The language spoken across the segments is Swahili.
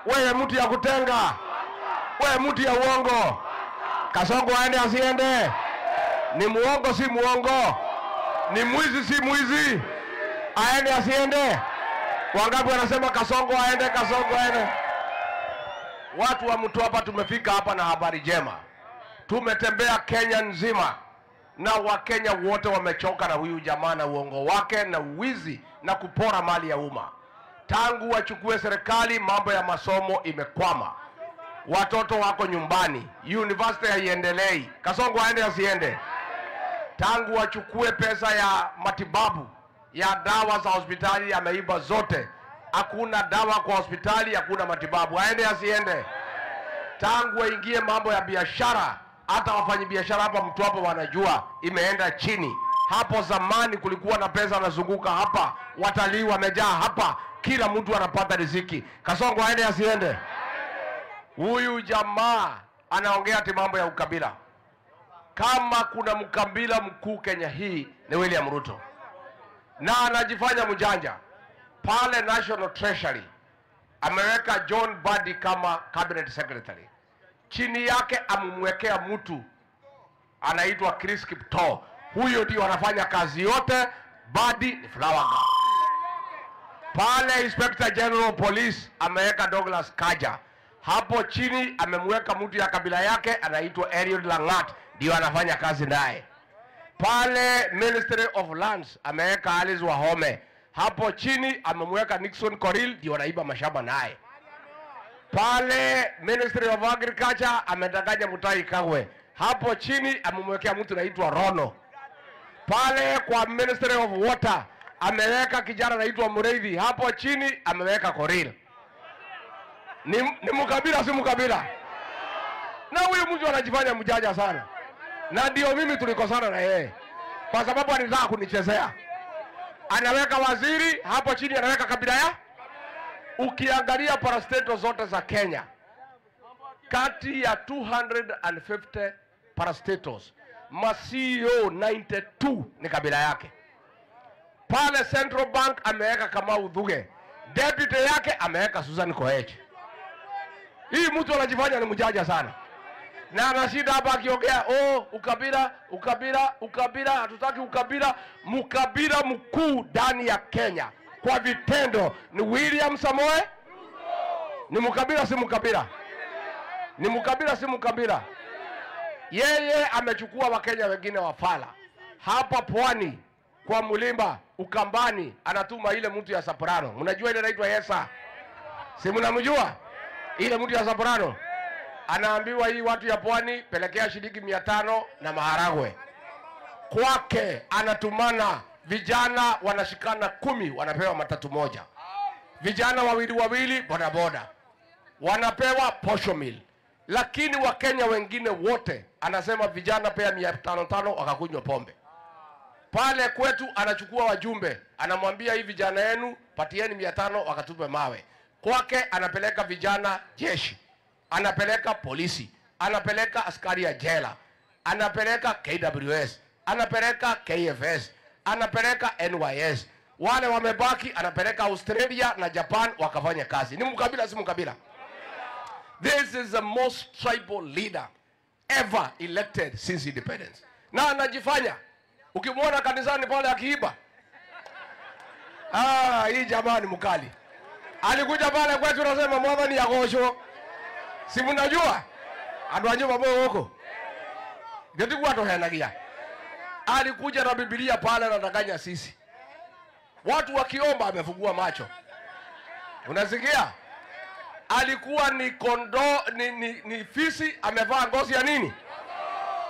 Wewe mtu ya kutenga, wewe mtu ya uongo. Kasongo aende asiende? Ni muongo si muongo? Ni mwizi si mwizi? Aende asiende? Wangapi wanasema Kasongo aende, Kasongo aende? Watu wa Mtwapa tumefika hapa na habari njema. Tumetembea Kenya nzima na Wakenya wote wamechoka na huyu jamaa na uongo wake na uwizi na kupora mali ya umma. Tangu wachukue serikali mambo ya masomo imekwama. Watoto wako nyumbani, university haiendelei. Kasongo aende asiende? Tangu wachukue pesa ya matibabu ya dawa za hospitali ameiba zote. Hakuna dawa kwa hospitali, hakuna matibabu. Aende asiende? Tangu waingie mambo ya biashara, hata wafanyabiashara hapa Mtwapa wanajua imeenda chini. Hapo zamani kulikuwa na pesa nazunguka hapa, watalii wamejaa hapa, kila mtu anapata riziki. Kasongo aende asiende? Huyu jamaa anaongea ati mambo ya ukabila. Kama kuna mkabila mkuu Kenya hii ni William Ruto. Na anajifanya mjanja. Pale National Treasury ameweka John Badi kama cabinet secretary. Chini yake amemwekea mtu anaitwa Chris Kiptoo. Huyo ndio anafanya kazi yote. Badi ni flower girl. Pale Inspector General Police ameweka Douglas Kaja. Hapo chini amemweka mtu ya kabila yake anaitwa Eliud Langat, ndio anafanya kazi naye. Pale Ministry of Lands ameweka Alice Wahome. Hapo chini amemweka Nixon Koril, ndio anaiba mashamba naye. Pale Ministry of Agriculture amedanganya Mutahi Kagwe. Hapo chini amemwekea mtu anaitwa Rono. Pale kwa Ministry of Water ameweka kijana anaitwa Mureithi. Hapo chini ameweka Koril. Ni mkabila si mkabila? Na huyu mtu anajifanya mjanja sana. Na ndio mimi tulikosana na yeye. Kwa sababu anataka kunichezea. Anaweka waziri, hapo chini anaweka kabila ya. Ukiangalia parastato zote za Kenya, kati ya 250 parastatos, CEO 92 ni kabila yake. Pale Central Bank ameweka Kamau Thuge. Deputy yake ameweka Susan Koech. Hii mtu anajifanya ni mjanja sana. Na anashinda hapa akiongea, ukabila, hatutaki ukabila. Mkabila mkuu ndani ya Kenya kwa vitendo ni William Samoei. Ni mkabila si mkabila? Ni mkabila si mkabila? Yeye amechukua Wakenya wengine wafala. Hapa Pwani kwa Mulimba, Ukambani anatuma ile mtu ya Soprano. Mnajua ile inaitwa Yesa? Si mnamjua? Ile mtu ya Soprano anaambiwa hii watu ya Pwani pelekea shilingi 500 na maharagwe. Kwake anatumana vijana wanashikana 10 wanapewa matatu moja. Vijana wawili bodaboda wanapewa posho meal. Lakini Wakenya wengine wote anasema vijana pea 500 wakakunywa pombe. Pale kwetu anachukua wajumbe, anamwambia hii vijana yenu patieni 500 wakatupe mawe. Kwake anapeleka vijana jeshi, anapeleka polisi, anapeleka askari ya jela, anapeleka KWS, anapeleka KFS, anapeleka NYS. Wale wamebaki anapeleka Australia na Japan wakafanya kazi. Ni mkabila si mkabila? This is the most tribal leader ever elected since independence. Na anajifanya ukimwona kanisani pale akiiba, hii jamaa ni mkali. Alikuja pale kwetu unasema mwana ni yagosho. Si mnajua? Anduanyo babo huko. Geti kwa tohenagia. Alikuja na Biblia pale anadanganya sisi. Watu wakiomba amefungua macho. Unasikia? Alikuwa ni kondoo ni fisi amevaa ngozi ya nini?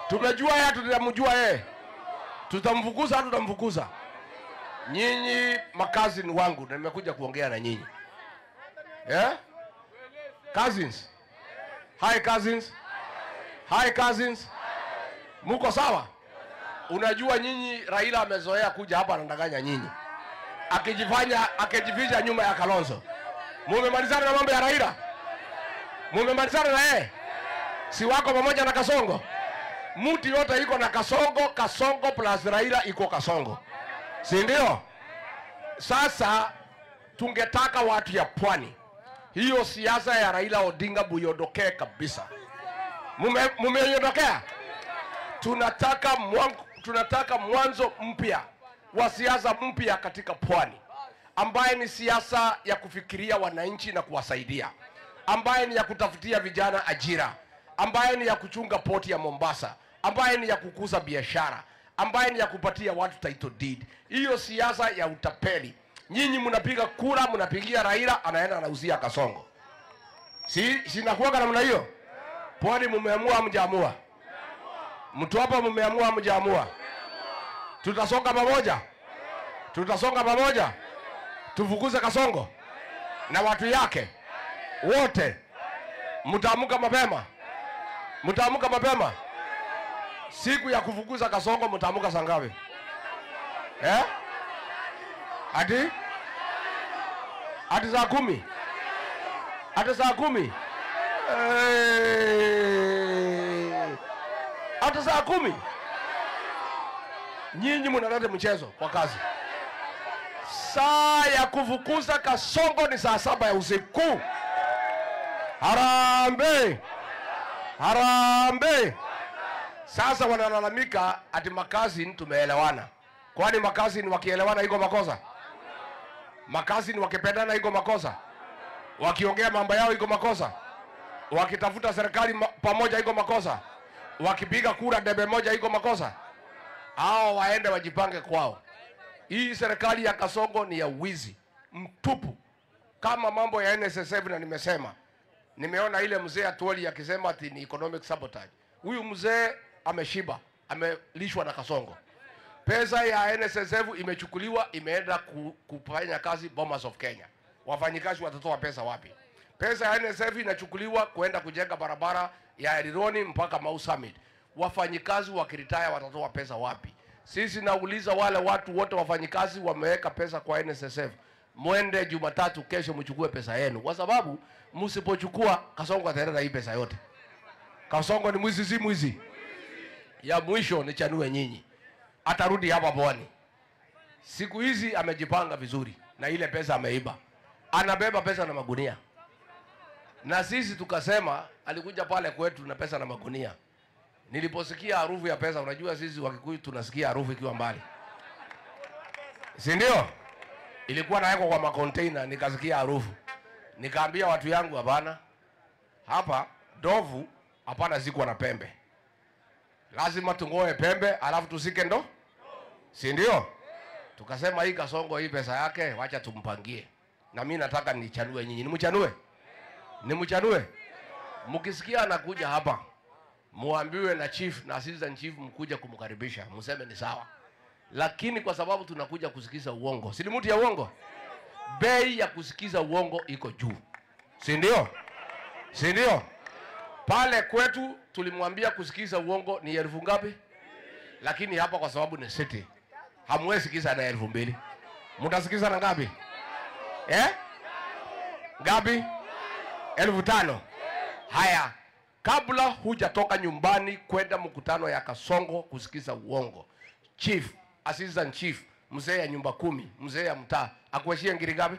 Tumejua yeye, tutamjua yeye. Tutamfukuza au tutamfukuza? Nyinyi makazi ni wangu, nimekuja kuongea na nyinyi. Yeah? Cousins. Hi cousins. Hi cousins. Muko sawa? Unajua nyinyi Raila amezoea kuja hapa anadanganya nyinyi. Akijificha nyuma ya Kalonzo. Mumemalizana na mambo ya Raila? Mumemalizana na yeye? Si wako pamoja na Kasongo? Mtu yote iko na Kasongo, Kasongo plus Raila iko Kasongo. Si ndio? Sasa tungetaka watu ya Pwani Hiyo siasa ya Raila Odinga buiondokee kabisa. Mumeiondokea? Tunataka mwanzo mpya wa siasa mpya katika pwani, ambaye ni siasa ya kufikiria wananchi na kuwasaidia, ambaye ni ya kutafutia vijana ajira, ambaye ni ya kuchunga poti ya Mombasa, ambaye ni ya kukuza biashara, ambaye ni ya kupatia watu title deed. Hiyo siasa ya utapeli, nyinyi mnapiga kura, mnapigia Raila, anaenda anauzia Kasongo. Sinakuwa namna hiyo? Pwani mumeamua mjaamua? Mtu hapa mumeamua mjaamua? Tutasonga pamoja? Tutasonga pamoja? Tufukuze Kasongo na watu yake wote. Mtaamuka mapema? Mtaamuka mapema? Siku ya kufukuza Kasongo mtaamuka saa ngapi? Ati saa 10? Ati saa 10? Ati saa 10? Nyinyi mnaleta mchezo kwa kazi. Saa ya kufukuza Kasongo ni saa 7 ya usiku. Harambee! Harambee! Sasa wanalalamika ati makazi tumeelewana. Kwani makazi ni wakielewana iko makosa? Makazi ni wakipendana iko makosa? Wakiongea mambo yao iko makosa? Wakitafuta serikali pamoja iko makosa? Wakipiga kura debe moja iko makosa? Hao waende wajipange kwao. Hii serikali ya Kasongo ni ya wizi mtupu. Kama mambo ya NSSF, na nimesema, nimeona ile mzee Atwoli akisema ati ni economic sabotage. Huyu mzee ameshiba, amelishwa na Kasongo. Pesa ya NSSF imechukuliwa, imeenda kufanya kazi Bomas of Kenya. Wafanyikazi watatoa pesa wapi? Pesa ya NSSF inachukuliwa kuenda kujenga barabara ya Rironi mpaka Mau Summit. Wafanyikazi wakiritaya watatoa pesa wapi? Sisi nauliza wale watu wote wafanyikazi wameweka pesa kwa NSSF. Mwende Jumatatu kesho mchukue pesa yenu. Kwa sababu msipochukua Kasongo ataenda hii pesa yote. Kasongo ni mwizi, si mwizi? Ya mwisho ni chanue nyinyi. Atarudi hapa pwani. Siku hizi amejipanga vizuri na ile pesa ameiba. Anabeba pesa na magunia. Na sisi tukasema alikuja pale kwetu na pesa na magunia. Niliposikia harufu ya pesa, unajua sisi Wakikuyu tunasikia harufu ikiwa mbali. Si ndio? Ilikuwa nawekwa kwa makonteina, nikasikia harufu. Nikaambia watu yangu, hapana. Hapa ndovu hapana ziko na pembe. Lazima tungoe pembe alafu tusike ndo. Si ndio? Tukasema hii Kasongo hii pesa yake wacha tumpangie. Na mimi nataka nichanue nyinyi. Nimchanue? Nimchanue? Mkisikia anakuja hapa, muambiwe na chief na assistant chief mkuja kumkaribisha. Mseme ni sawa. Lakini kwa sababu tunakuja kusikiza uongo. Si ni mtu ya uongo? Bei ya kusikiza uongo iko juu. Si ndio? Si ndio? Pale kwetu tulimwambia kusikiza uongo ni 1000 ngapi? Lakini hapa kwa sababu ni city, hamwezi sikiza na 2000. Mtasikiza na ngapi? Ngapi? 5000. Haya, kabla hujatoka nyumbani kwenda mkutano ya Kasongo kusikiza uongo, chief, assistant chief, mzee ya nyumba 10, mzee ya mtaa, akuashie ngiri ngapi?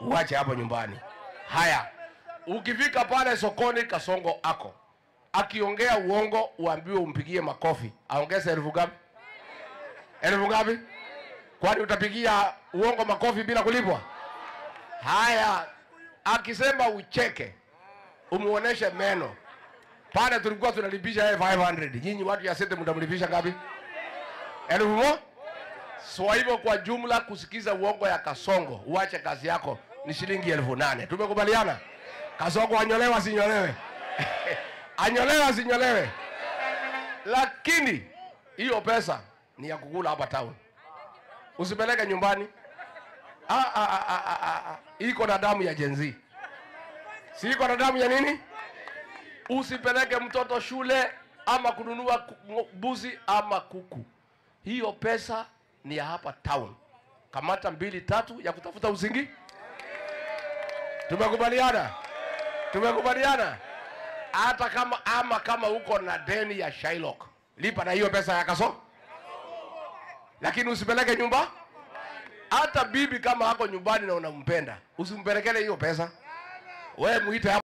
Uache hapo nyumbani. Haya, ukifika pale sokoni Kasongo ako akiongea uongo, uambiwe umpigie makofi. Aongeze 1000 ngapi? 1000 ngapi? Kwani utapigia uongo makofi bila kulipwa? Haya, akisema ucheke, umuoneshe meno. Pale tulikuwa tunalipisha 500. Nyinyi watu ya sete mtamlipisha ngapi? 1000? So hivyo kwa jumla kusikiza uongo ya Kasongo, uache kazi yako, ni shilingi 8,000. Tumekubaliana? Kasongo anyolewa sinyolewe? Anyolewa sinyolewe? Lakini hiyo pesa ni ya kukula hapa town. Usipeleke nyumbani. Iko na damu ya Gen Z. Si iko na damu ya nini? Usipeleke mtoto shule ama kununua mbuzi ama kuku. Hiyo pesa ni ya hapa town. Kamata 2-3 ya kutafuta usingi. Tumekubaliana? Tumekubaliana? Hata kama uko na deni ya Shylock, lipa na hiyo pesa ya Kasongo. Lakini usipeleke nyumba. Hata bibi kama hako nyumbani na unampenda, usimpelekele hiyo pesa. Wewe muite